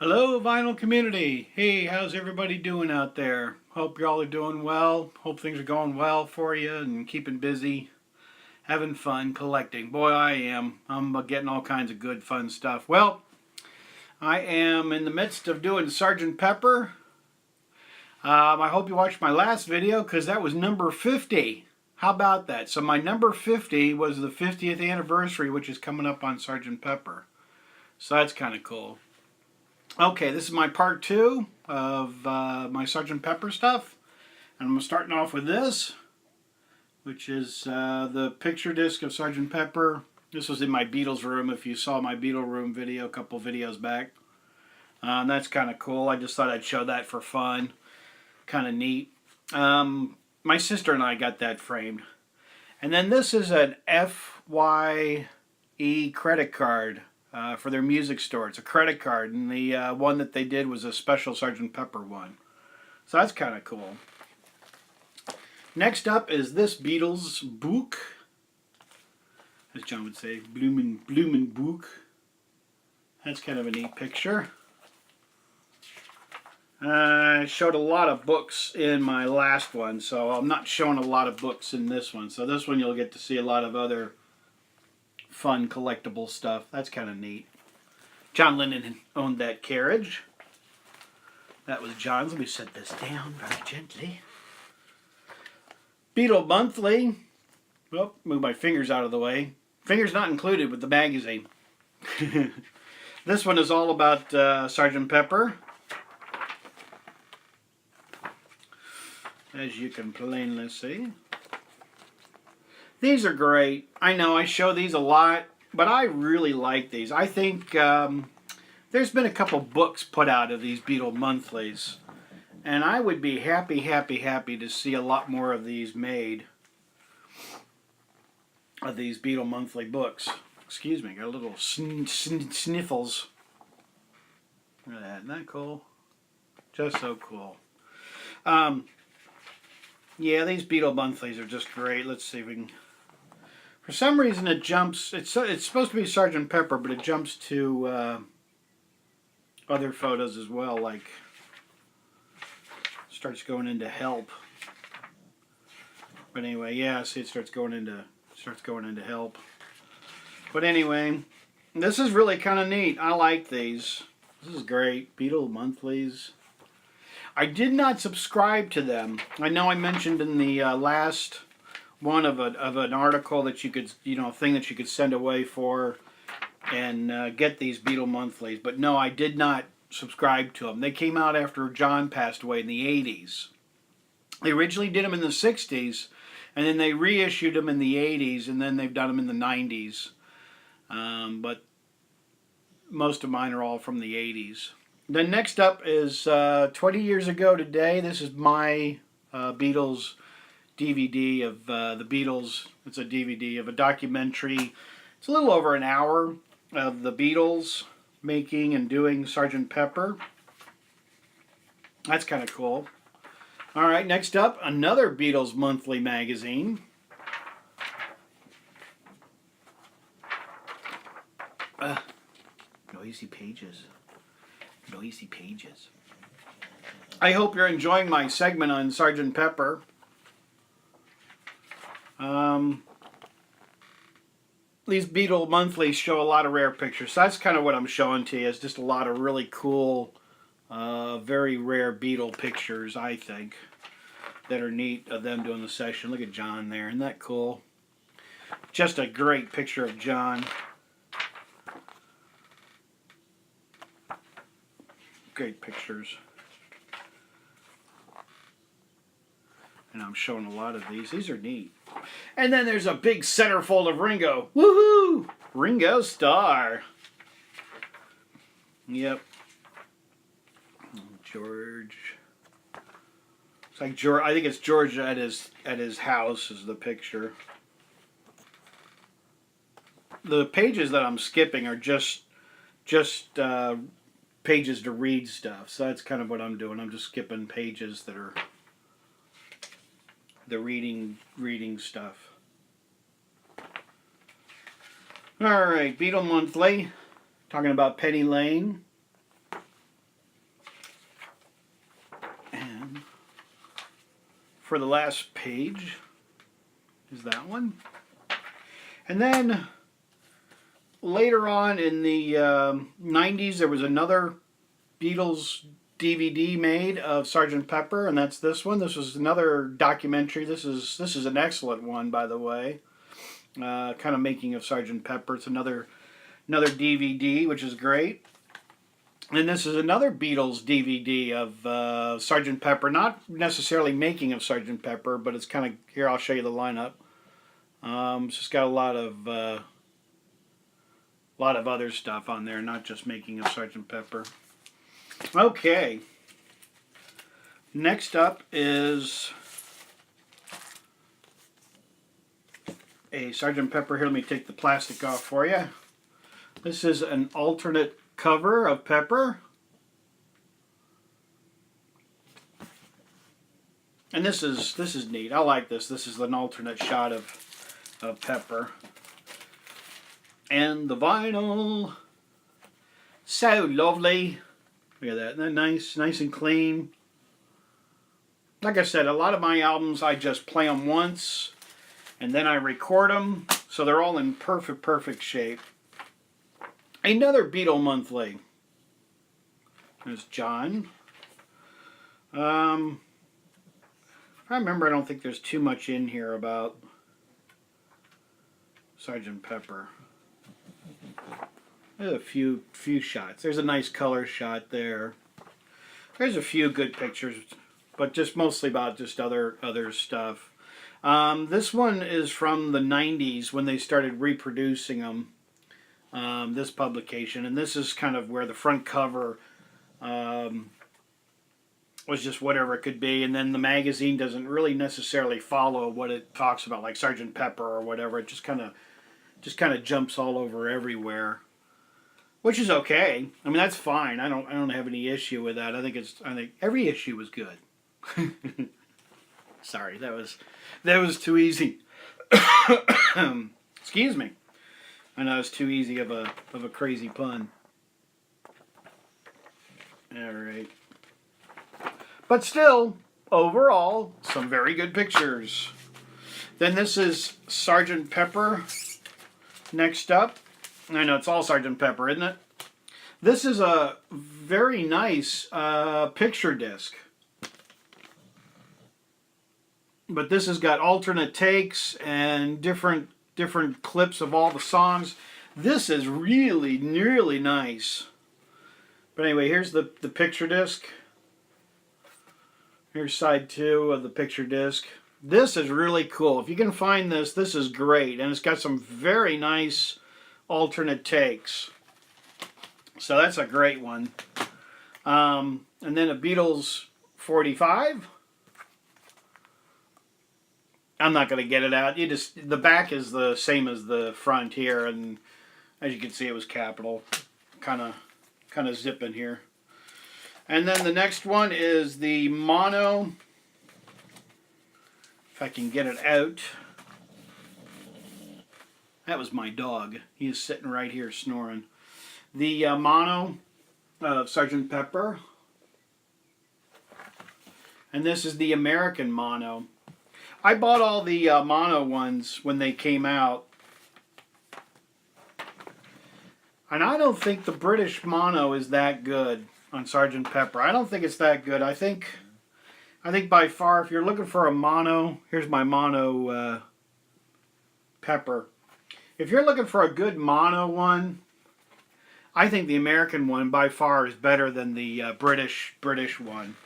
Hello, vinyl community. Hey, how's everybody doing out there? Hope y'all are doing well. Hope things are going well for you and keeping busy, having fun, collecting. Boy, I am. I'm getting all kinds of good, fun stuff. Well, I am in the midst of doing Sergeant Pepper. I hope you watched my last video because that was number 50. How about that? So my number 50 was the 50th anniversary, which is coming up on Sergeant Pepper. So that's kind of cool. Okay, this is my part two of my Sgt. Pepper stuff. And I'm starting off with this, which is the picture disc of Sgt. Pepper. This was in my Beatles room, if you saw my Beatle room video a couple videos back. That's kind of cool. I just thought I'd show that for fun. Kind of neat. My sister and I got that framed. And then this is an FYE credit card. For their music store. It's a credit card, and the one that they did was a special Sgt. Pepper one. So that's kind of cool. Next up is this Beatles book. As John would say, bloomin' book. That's kind of a neat picture. I showed a lot of books in my last one, so I'm not showing a lot of books in this one. So this one you'll get to see a lot of other fun collectible stuff. That's kind of neat. John Lennon owned that carriage. That was John's. Let me set this down very gently. Beatle Monthly. Well, move my fingers out of the way. Fingers not included with the magazine. This one is all about Sgt. Pepper. As you can plainly see. These are great. I know I show these a lot, but I really like these. I think there's been a couple books put out of these Beatle Monthlies, and I would be happy to see a lot more of these made, of these Beatle Monthly books. Excuse me, got a little sniffles. Look at that, isn't that cool? Just so cool. Yeah, these Beatle Monthlies are just great. Let's see if we can... For some reason it jumps, it's supposed to be Sgt. Pepper, but it jumps to other photos as well, like starts going into help. But anyway, yeah, see it starts going into help. But anyway, this is really kind of neat. I like these. This is great. Beatle Monthlies. I did not subscribe to them. I know I mentioned in the last one of an article that you could, thing that you could send away for and get these Beatle Monthlies. But no, I did not subscribe to them. They came out after John passed away in the 80s. They originally did them in the 60s, and then they reissued them in the 80s, and then they've done them in the 90s. But most of mine are all from the 80s. Then next up is 20 years ago today. This is my Beatles DVD of the Beatles. It's a DVD of a documentary. It's a little over an hour of the Beatles making and doing Sgt. Pepper. That's kind of cool. All right, next up, another Beatles Monthly magazine. Noisy pages. Noisy pages. I hope you're enjoying my segment on Sgt. Pepper. These Beatle Monthlies show a lot of rare pictures. So that's kind of what I'm showing to you. Is just a lot of really cool, very rare Beatle pictures, I think, that are neat of them doing the session. Look at John there. Isn't that cool? Just a great picture of John. Great pictures. And I'm showing a lot of these. These are neat. And then there's a big centerfold of Ringo. Woohoo! Ringo Starr. Yep. George. It's like George. I think it's George at his house is the picture. The pages that I'm skipping are just pages to read stuff. So that's kind of what I'm doing. I'm just skipping pages that are the reading stuff. All right, Beatle Monthly, talking about Penny Lane. for the last page is that one. And then later on in the 90s, there was another Beatles DVD made of Sgt. Pepper, and that's this one. This was another documentary. This is an excellent one, by the way. Kind of making of Sgt. Pepper. It's another DVD, which is great. And this is another Beatles DVD of Sgt. Pepper. Not necessarily making of Sgt. Pepper, but it's kind of, here, I'll show you the lineup. It's just got a lot of other stuff on there, not just making of Sgt. Pepper. Okay. Next up is a Sgt. Pepper. Here, let me take the plastic off for you. This is an alternate cover of Pepper. And this is neat. I like this. This is an alternate shot of Pepper. And the vinyl. So lovely. Look at that. Isn't that nice? Nice and clean. Like I said, a lot of my albums, I just play them once and then I record them. So they're all in perfect shape. Another Beatle monthly. There's John. If I remember, I don't think there's too much in here about Sgt. Pepper. There's a few shots. There's a nice color shot there. There's a few good pictures, but just mostly about just other stuff. This one is from the 90s when they started reproducing them. This publication, and this is kind of where the front cover was just whatever it could be, and then the magazine doesn't really necessarily follow what it talks about, like Sgt. Pepper or whatever. It just kind of jumps all over everywhere, which is okay. I mean, that's fine. I don't have any issue with that. I think every issue was good. Sorry, that was too easy. Excuse me. I know it's too easy of a crazy pun. All right. But still, overall, some very good pictures. Then this is Sgt. Pepper. Next up. I know it's all Sgt. Pepper, isn't it? This is a very nice picture disc. But this has got alternate takes and different clips of all the songs. This is really nice. But anyway, here's the picture disc. Here's side 2 of the picture disc. This is really cool. If you can find this, this is great. And it's got some very nice alternate takes. So that's a great one. And then a Beatles 45. I'm not going to get it out. The back is the same as the front here, and as you can see, it was capital. Kind of zipping here. And then the next one is the mono. If I can get it out. That was my dog. He is sitting right here snoring. The mono of Sgt. Pepper. And this is the American mono. I bought all the mono ones when they came out. And I don't think the British mono is that good on Sgt. Pepper. I don't think it's that good. I think by far, if you're looking for a mono, here's my mono Pepper. If you're looking for a good mono one, I think the American one by far is better than the British one.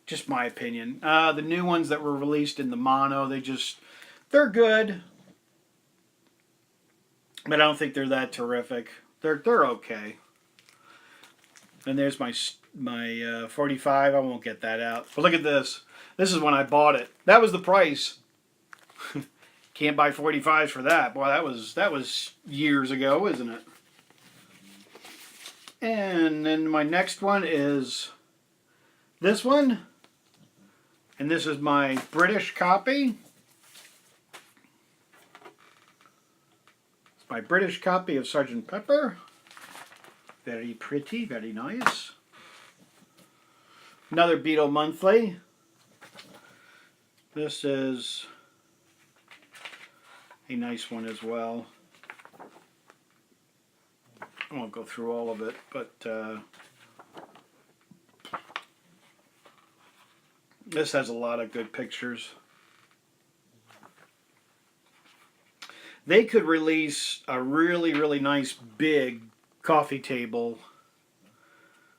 Just my opinion. The new ones that were released in the mono, they're good. But I don't think they're that terrific. They're okay. And there's my 45. I won't get that out. But look at this. This is when I bought it. That was the price. Can't buy 45s for that. Boy, that was years ago, isn't it? And then my next one is this one. And this is my British copy. It's my British copy of Sgt. Pepper. Very pretty, very nice. Another Beatle monthly. This is a nice one as well. I won't go through all of it, but this has a lot of good pictures. They could release a really, really nice big coffee table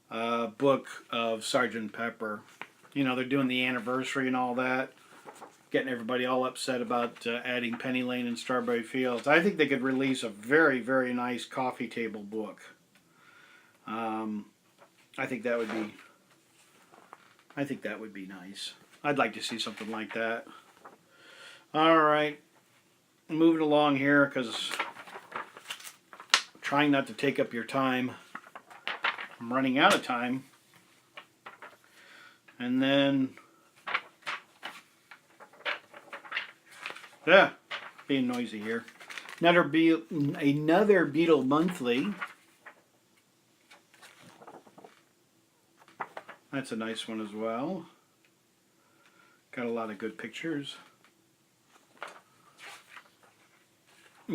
book of Sgt. Pepper. You know, they're doing the anniversary and all that, getting everybody all upset about adding Penny Lane and Strawberry Fields. I think they could release a very, very nice coffee table book. I think that would be nice. I'd like to see something like that. All right, moving along here because I'm trying not to take up your time. I'm running out of time. And then, yeah, being noisy here. Another Beatle monthly. That's a nice one as well. Got a lot of good pictures.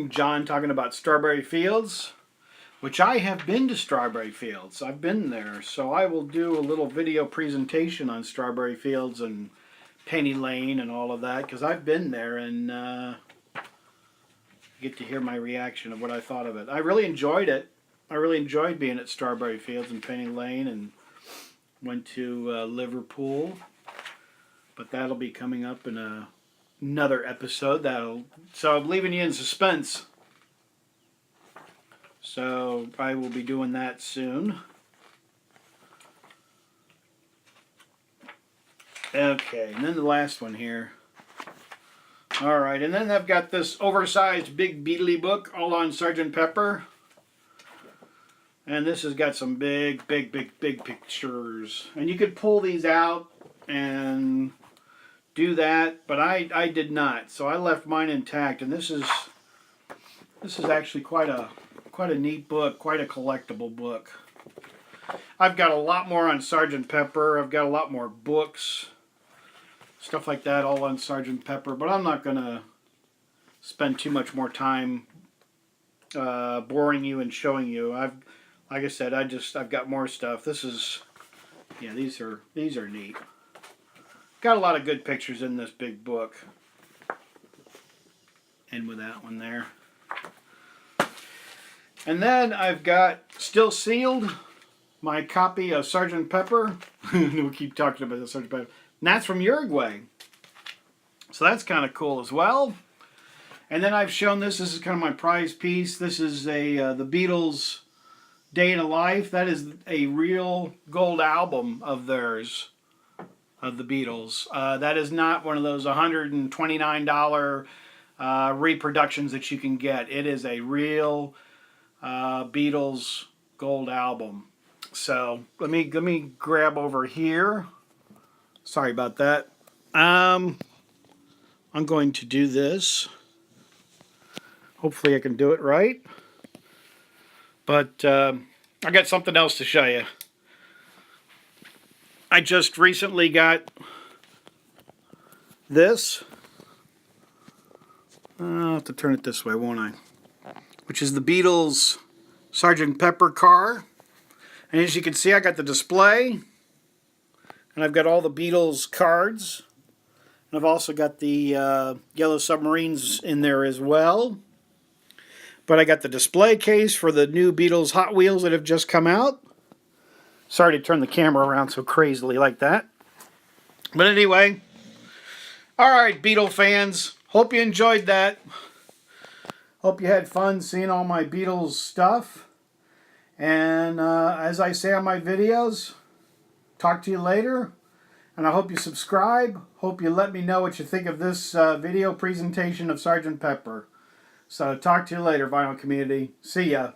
John talking about Strawberry Fields, which I have been to Strawberry Fields. I've been there, so I will do a little video presentation on Strawberry Fields and Penny Lane and all of that, because I've been there, and get to hear my reaction of what I thought of it. I really enjoyed it. I really enjoyed being at Strawberry Fields and Penny Lane, and went to Liverpool. But that'll be coming up in another episode. So I'm leaving you in suspense. So I will be doing that soon. Okay, and then the last one here. Alright, and then I've got this oversized big Beatley book all on Sgt. Pepper. And this has got some big pictures. And you could pull these out and do that, but I did not. So I left mine intact, and this is actually quite a neat book, quite a collectible book. I've got a lot more on Sgt. Pepper. I've got a lot more books, stuff like that, all on Sgt. Pepper. But I'm not going to spend too much more time boring you and showing you. Like I said, I've got more stuff. This is, yeah, these are neat. Got a lot of good pictures in this big book. And with that one there. And then I've got, still sealed, my copy of Sgt. Pepper. We keep talking about the Sgt. Pepper. And that's from Uruguay. So that's kind of cool as well. And then I've shown this. This is kind of my prize piece. This is the Beatles Day in a Life. That is a real gold album of theirs, of the Beatles. That is not one of those $129 reproductions that you can get. It is a real Beatles gold album. So let me grab over here. Sorry about that. I'm going to do this. Hopefully I can do it right. But I got something else to show you. I just recently got this. I'll have to turn it this way, won't I? Which is the Beatles Sgt. Pepper car. And as you can see, I got the display. And I've got all the Beatles cards. And I've also got the Yellow Submarines in there as well. But I got the display case for the new Beatles Hot Wheels that have just come out. Sorry to turn the camera around so crazily like that. But anyway, alright, Beatle fans. Hope you enjoyed that. Hope you had fun seeing all my Beatles stuff. And as I say on my videos, talk to you later. And I hope you subscribe. Hope you let me know what you think of this video presentation of Sgt. Pepper. So talk to you later, vinyl community. See ya.